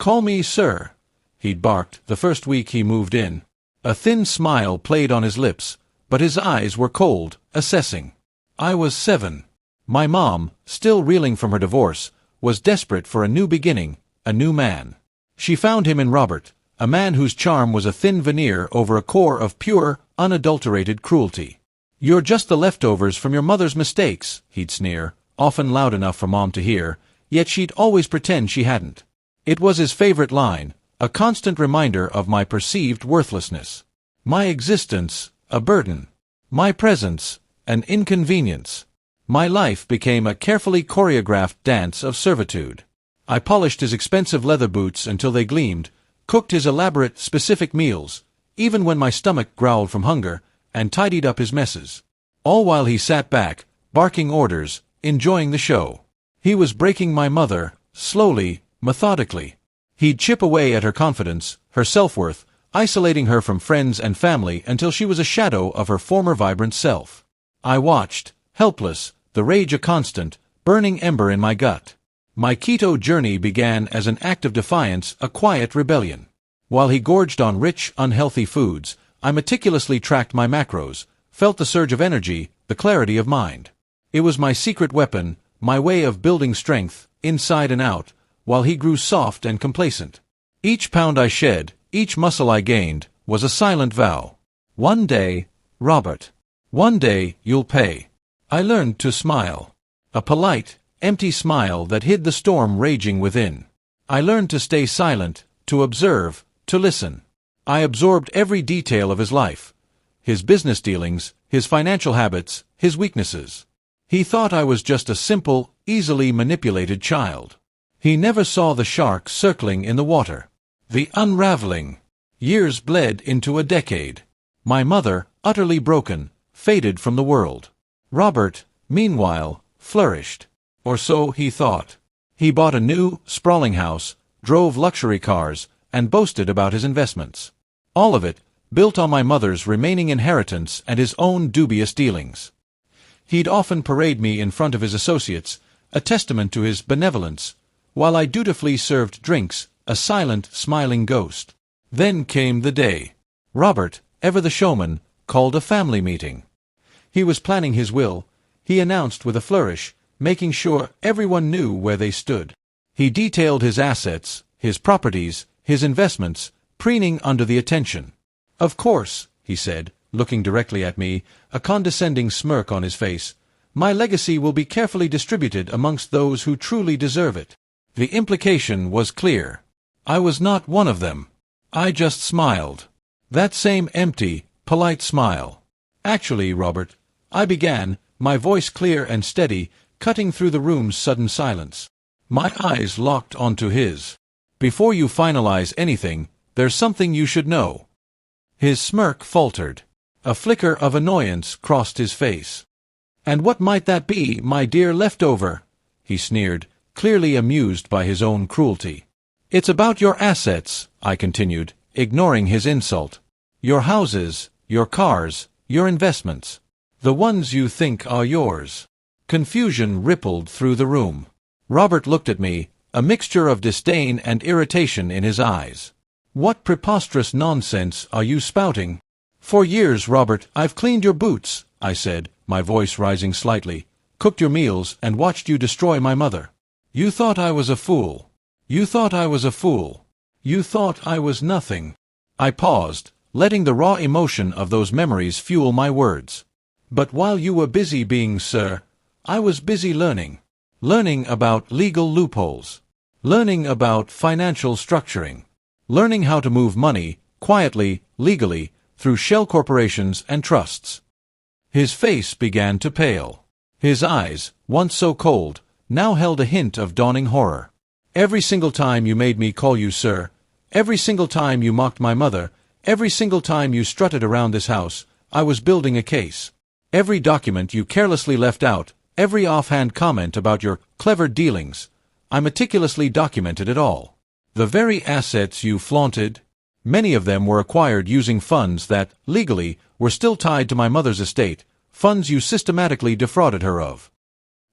"Call me sir," he'd barked the first week he moved in. A thin smile played on his lips, but his eyes were cold, assessing. I was 7. My mom, still reeling from her divorce, was desperate for a new beginning, a new man. She found him in Robert, a man whose charm was a thin veneer over a core of pure, unadulterated cruelty. "You're just the leftovers from your mother's mistakes," he'd sneer, often loud enough for Mom to hear, yet she'd always pretend she hadn't. It was his favorite line, a constant reminder of my perceived worthlessness. My existence, a burden. My presence, an inconvenience. My life became a carefully choreographed dance of servitude. I polished his expensive leather boots until they gleamed, cooked his elaborate, specific meals, even when my stomach growled from hunger, and tidied up his messes. All while he sat back, barking orders, enjoying the show. He was breaking my mother, slowly, methodically. He'd chip away at her confidence, her self-worth, isolating her from friends and family until she was a shadow of her former vibrant self. I watched, helpless, the rage a constant, burning ember in my gut. My keto journey began as an act of defiance, a quiet rebellion. While he gorged on rich, unhealthy foods, I meticulously tracked my macros, felt the surge of energy, the clarity of mind. It was my secret weapon, my way of building strength, inside and out, while he grew soft and complacent. Each pound I shed, each muscle I gained, was a silent vow. One day, Robert. One day, you'll pay. I learned to smile. A polite, empty smile that hid the storm raging within. I learned to stay silent, to observe, to listen. I absorbed every detail of his life. His business dealings, his financial habits, his weaknesses. He thought I was just a simple, easily manipulated child. He never saw the shark circling in the water. The unraveling. Years bled into a decade. My mother, utterly broken, faded from the world. Robert, meanwhile, flourished. Or so he thought. He bought a new, sprawling house, drove luxury cars, and boasted about his investments. All of it, built on my mother's remaining inheritance and his own dubious dealings. He'd often parade me in front of his associates, a testament to his benevolence, while I dutifully served drinks, a silent, smiling ghost. Then came the day. Robert, ever the showman, called a family meeting. He was planning his will, he announced with a flourish, making sure everyone knew where they stood. He detailed his assets, his properties, his investments, preening under the attention. "Of course," he said, looking directly at me, a condescending smirk on his face, "my legacy will be carefully distributed amongst those who truly deserve it." The implication was clear. I was not one of them. I just smiled. That same empty, polite smile. "Actually, Robert," I began, my voice clear and steady, cutting through the room's sudden silence. My eyes locked onto his. "Before you finalize anything, there's something you should know." His smirk faltered. A flicker of annoyance crossed his face. "And what might that be, my dear leftover?" he sneered, clearly amused by his own cruelty. "It's about your assets," I continued, ignoring his insult. "Your houses, your cars, your investments. The ones you think are yours." Confusion rippled through the room. Robert looked at me, a mixture of disdain and irritation in his eyes. "What preposterous nonsense are you spouting?" "For years, Robert, I've cleaned your boots," I said, my voice rising slightly, "cooked your meals, and watched you destroy my mother. You thought I was a fool. You thought I was a fool. You thought I was nothing." I paused, letting the raw emotion of those memories fuel my words. "But while you were busy being sir, I was busy learning. Learning about legal loopholes. Learning about financial structuring. Learning how to move money, quietly, legally, through shell corporations and trusts." His face began to pale. His eyes, once so cold, now held a hint of dawning horror. "Every single time you made me call you sir, every single time you mocked my mother, every single time you strutted around this house, I was building a case. Every document you carelessly left out, every offhand comment about your clever dealings, I meticulously documented it all. The very assets you flaunted, many of them were acquired using funds that, legally, were still tied to my mother's estate, funds you systematically defrauded her of."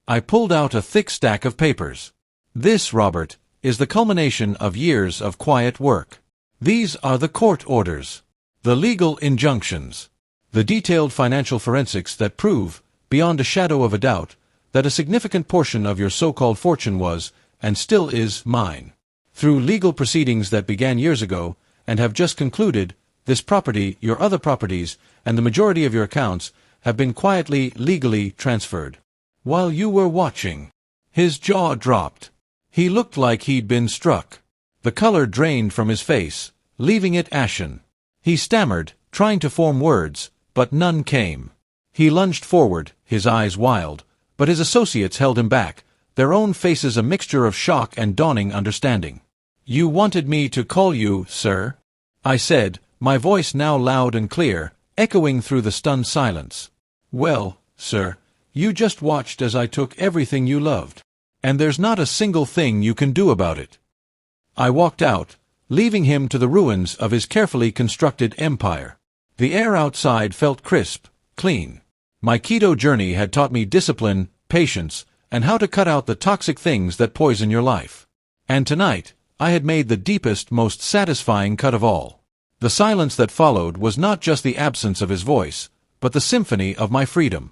I pulled out a thick stack of papers. "This, Robert, is the culmination of years of quiet work. These are the court orders, the legal injunctions, the detailed financial forensics that prove, beyond a shadow of a doubt, that a significant portion of your so-called fortune was, and still is, mine. Through legal proceedings that began years ago, and have just concluded, this property, your other properties, and the majority of your accounts have been quietly, legally transferred. While you were watching, his jaw dropped. He looked like he'd been struck. The color drained from his face, leaving it ashen. He stammered, trying to form words, but none came. He lunged forward, his eyes wild, but his associates held him back, their own faces a mixture of shock and dawning understanding. "You wanted me to call you, sir?" I said, my voice now loud and clear, echoing through the stunned silence. "Well, sir, you just watched as I took everything you loved. And there's not a single thing you can do about it." I walked out, leaving him to the ruins of his carefully constructed empire. The air outside felt crisp, clean. My keto journey had taught me discipline, patience, and how to cut out the toxic things that poison your life. And tonight, I had made the deepest, most satisfying cut of all. The silence that followed was not just the absence of his voice, but the symphony of my freedom.